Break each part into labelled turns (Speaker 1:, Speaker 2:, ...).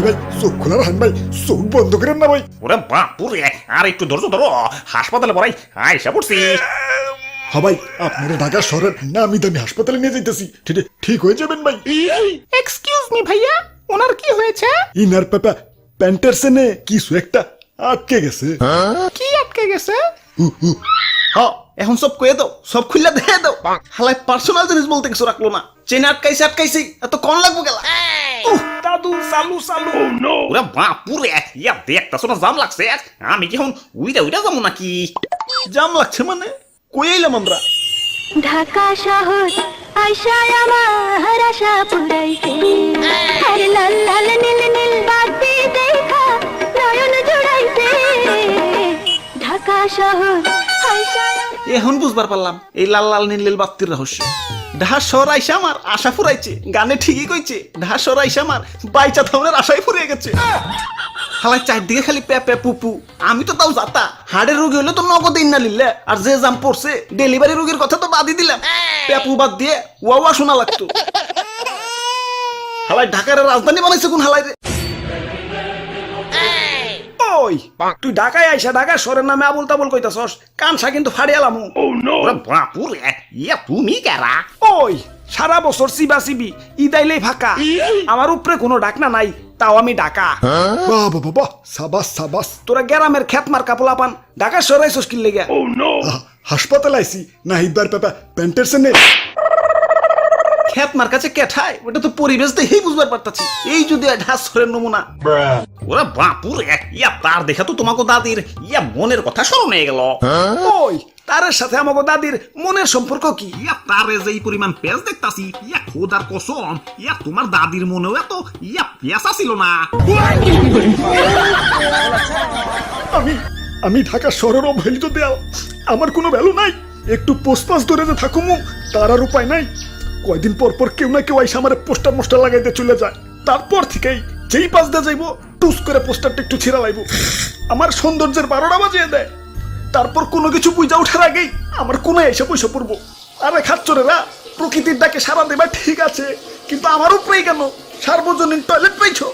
Speaker 1: ভাই চোখ খোলা রাখেন ভাই, চোখ বন্ধ করেন না ভাই।
Speaker 2: ওরে বাপুরে, আর একটু ধৈর্য ধরো, হাসপাতালে পড়াই আইসা পড়ছি।
Speaker 1: হ্যাঁ ভাই, আপনারা ঢাকা শহরের নামি দামি হাসপাতালে নিয়ে যাইতেছি, ঠিক হয়ে যাবেন ভাই।
Speaker 3: এক্সকিউজ মি ভাইয়া, ওনার কি হয়েছে?
Speaker 1: ইনার পাপা প্যান্টের সেনে কিছু একটা আটকে গেছে।
Speaker 3: কি আটকে গেছে?
Speaker 4: হ্যাঁ, এখন সব কয়ে দাও, সব খুললা দেখে দাও। হালাই পার্সোনাল জিনিস বলতে কিছু রাখলো না। চেনে আটকাইছে এত কম লাগবো গেলা।
Speaker 3: দাদু চালু চালু।
Speaker 2: ওরে বাপুরে, ইয়া দেখতাছো না জাম লাগছে, আমি কি এখন উইরা যাবো নাকি?
Speaker 4: জাম লাগছে মানে কই আইলাম আমরা?
Speaker 5: ঢাকা শহর আয়শায় আমার আশা পুরাইছে, আর লাল লাল নীল নীল বাতি দেখা নয়ন জুড়াইছে। ঢাকা শহর আয়শায়
Speaker 4: এখন বুঝবার পারলাম এই লাল লাল নীল নীল বাত্তির রহস্য। ঢাকা শহর আইসা আমার আশা ফুরাইছে, গানে ঠিকই কইছে। ঢাকা শহর আইসা আমার বাইচা থামনের আশাই ফুরিয়ে গেছে। হালাই চারদিকে খালি প্যাপে পুপু, আমি তো তাও যাতা। হাড়ের রোগী হলে তো নগদ ইন্না লিল্লে, আর যে জাম পড়ছে ডেলিভারি রোগীর কথা তো বাদই দিলাম। প্যাপু বাদ দিয়ে ওয়া শোনা লাগতো। হালাই ঢাকার রাজধানী বানাইছে কোন হালাই রে?
Speaker 3: ওই তুই ঢাকায় আইসা ঢাকা শহরের নামে আবুল তাবুল কইতাছস, কানসা কিন্তু ফাড়িয়ালামু।
Speaker 2: ওরে বাপুরে, ইয়া তুমি কারা?
Speaker 3: ওই সারা বছর সিবি ইদাইলেই ফাঁকা, আমার উপরে কোনো ডাকনা নাই, তাও আমি ঢাকা।
Speaker 1: বাবা বাবা, সাবাস সাবাস।
Speaker 3: তোরা গ্রামের খেত মার কাপলা পান, ঢাকা শহরে আইসস কি লেগে?
Speaker 1: হাসপাতালে আইছি, নাহিদবার পাপা প্যান্টের সেনে।
Speaker 4: খেত মার কাছে কেঠায়, ওটা তো পরিবেশ দেখেই বুঝবার পারতাছি। এই যদি ঢাকা শহরের নমুনা।
Speaker 2: ওরে বাপুরে, ইয়া তার দেখা তো তোমাকে দাদির ইয়া মনের কথা স্মরণ হয়ে গেল।
Speaker 3: ওই তারের সাথে আমাকে দাদির মনের সম্পর্ক কি?
Speaker 2: ইয়া তারে যেই পরিমাণ পেঁচ দেখতাছি, ইয়া খোদার কসম, ইয়া তোমার দাদির মনেও এত ইয়া পেঁচ ছিল না।
Speaker 1: আমি ঢাকা শহরের অবহেলিত দেয়াল, আমার কোনো ভ্যালু নাই। একটু পোস্টপাস ধরে যে থাকুমু তার আর উপায় নাই। কয়দিন পর পর কেউ না কেউ আইসা আমার পোস্টার মোস্টার লাগাইতে চলে যায়। তারপর থেকেই যেই পাশ দিয়ে যাইবো টুস করে পোস্টারটা একটু ছিঁড়া লাইব, আমার সৌন্দর্যের 12টা বাজিয়ে দেয়। তারপর কোনো কিছু বুঝা ওঠার আগেই আমার কোনো এসে পয়সা পড়বো। আরে খাচ্চরেরা, প্রকৃতির ডাকে সারা দেবা ঠিক আছে, কিন্তু আমার উপরেই কেন সার্বজনীন টয়লেট পাইছো?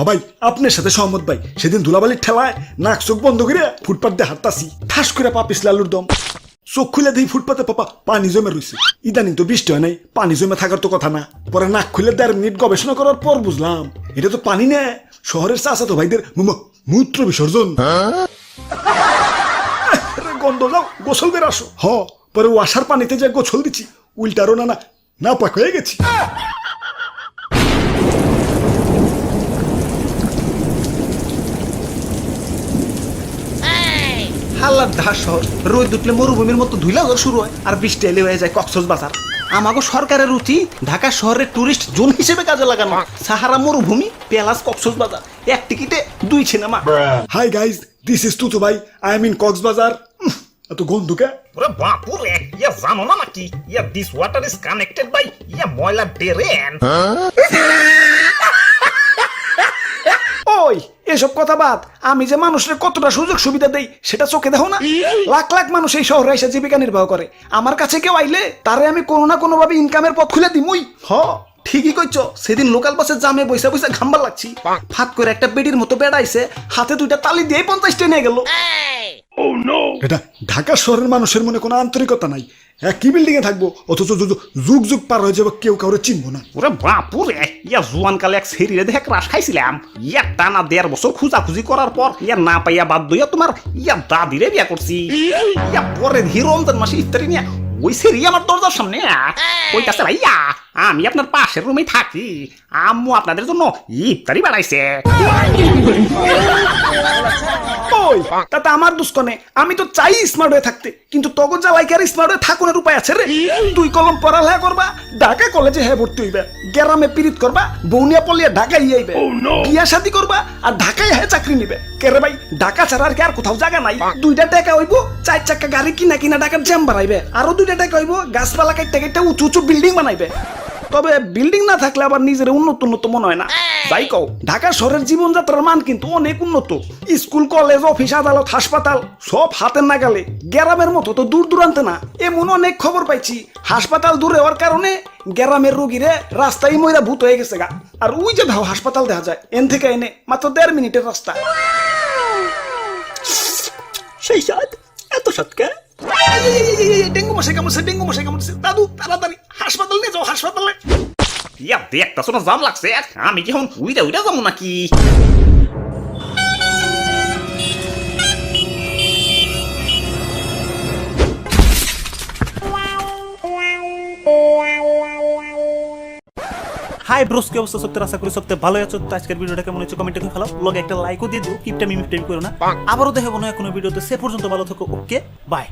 Speaker 1: ভাই আপনার সাথে সহমত ভাই। সেদিন ধুলাবালির ঠেলায় নাক চোখ বন্ধ করে ফুটপাত দিয়ে হাঁটতাছি, ঠাস করে পা পিছলে আলুর দম। চোখ খুলে দিই ফুটপাতে পাপা পানি জমে রয়েছে। ইদানিং তো বৃষ্টি হয় নাই, পানি জমে থাকার তো কথা না। পরে নাক খুলে 1.5 মিনিট গবেষণা করার পর বুঝলাম এটা তো পানি না, শহরের চাচাতো ভাইদের মূত্র বিসর্জন। গন্ধ যাও, গোসল করে আসো। পরে ওয়াসার পানিতে যে গোসল দিচ্ছি, উল্টারও না পাক হয়ে গেছি।
Speaker 4: হাল্লার ঢাকা শহর রোদ উঠলে মরুভূমির মতো ধুলা শুরু হয়, আর বৃষ্টি এলে হয়ে যায় কক্সবাজার। আমাকে সরকারের উচিত ঢাকা শহরের টুরিস্ট জোন হিসেবে কাজে লাগানো। সাহারা মরুভূমি প্যালাস কক্সবাজার, এক টিকিটে 2 সিনেমা।
Speaker 1: Hi guys, this is Tutu ভাই, আই এম ইন কক্সবাজার। এত গন্ধ কে?
Speaker 2: ওরে বাপুরে, ইয়া জানো না নাকি yeah this water is connected by yeah ময়লা ড্রেন।
Speaker 3: ওই এসব কথা বাদ, আমি যে মানুষের কতটা সুযোগ সুবিধা দেই সেটা চোখে দেখো না? লাখ লাখ মানুষ এই শহরে এসে জীবিকা নির্বাহ করে। আমার কাছে কেউ আইলে তারে আমি কোনো না কোনো ভাবে ইনকামের পথ খুলে দিমুই।
Speaker 4: ঠিকই কইছ। সেদিন লোকাল বাসে জামে বইসা বইসা ঘাম্বার লাগছি, ফাত করে একটা বেডির মতো বেড়াইছে, হাতে 2টা তালি দিয়ে 50টা নিয়ে গেল।
Speaker 1: এটা ঢাকা শহরের মানুষের মনে কোনো আন্তরিকতা নাই। একই বিল্ডিং এ থাকবো, অথচ যুগ যুগ পার হয়ে যাবে, কেউ কাউরে চিনবো না।
Speaker 2: ওরে বাপুরে, ইয়া জুয়ান কালে এক সেরিরে দেখে ক্রাশ খাইছিলাম। ইয়া টানা 1.5 বছর খুঁজাখুঁজি করার পর ইয়া না পাইয়া বাধ্য হইয়া তোমার ইয়া দাদিরে বিয়া করছি। ইয়া পরে রমজান মাসে ইফতারি নিয়ে ওই সেরি আমার দরজার সামনে কইতাছে, ভাইয়া আমি আপনার পাশের রুমে থাকি, আম্মু আপনাদের জন্য ইফতারি বানাইছে।
Speaker 3: ওই তাতে আমার দুষ্কনে, আমি তো চাই স্মার্ট হয়ে থাকতে, কিন্তু তখন যা লাইক আর স্মার্ট হয়ে থাকুনের উপায় আছে রে। 2 কলম পড়ালেখা করবা, ঢাকা কলেজে ভর্তি হইবে, গ্রামে পিরিত করবা, বৌনিয়া পলিয়া ঢাকায় আইবে, বিয়া শাদি করবা আর ঢাকায় চাকরি নিবে। কেরে ভাই, ঢাকা ছাড়া আর কি আর কোথাও জায়গা নাই? 2টা টাকা হইব 4 চাকা গাড়ি কিনা ঢাকার জ্যাম বাড়াইবে, আরো 2টা টাকা হইব গাছপালা কাটতে কাটতে উঁচু উঁচু বিল্ডিং বানাইবে। তবে বিল্ডিং না থাকলে আবার নিজের উন্নত উন্নত মনে হয় না। যাই কও, ঢাকা শহরের জীবনযাত্রার মান কিন্তু অনেক উন্নত। স্কুল, কলেজ, অফিস, আদালত, হাসপাতাল সব হাতের নাগালে। গ্রামের মতো তো দূর দূরান্তে না। এমন অনেক খবর পাইছি, হাসপাতাল দূরে হওয়ার কারণে গ্রামের রোগীরে রাস্তায় ময়রা ভূত হয়ে গেছে গা। আর ওই যে ভাও হাসপাতাল দেখা যায়, এন থেকে এনে মাত্র 1.5 মিনিটের রাস্তা।
Speaker 1: সেই সাত এত সাতকে
Speaker 3: ডেঙ্গু মশাই কামড়ছে, ডেঙ্গু মশাই কামড়ছে। দাদু তাড়াতাড়ি হাসপাতাল নিয়ে যাও, হাসপাতালে।
Speaker 2: ইয়া দেখতাছো না জাম লাগছে, আমি কি এখন উইরা উইরা যাবো নাকি?
Speaker 6: হাই ব্রোস, কি অবস্থা? সত্যি আশা করি সত্যি ভালো আছো। তো আজকের ভিডিওটা কেমন হচ্ছে কমেন্টে করে ফেলো, লগে একটা লাইকও দিয়ে দিও। কিপটা মিমিটাই করো না। আবারও দেখাবো না কোনো ভিডিওতে। সে পর্যন্ত ভালো থাকো। ওকে, বাই।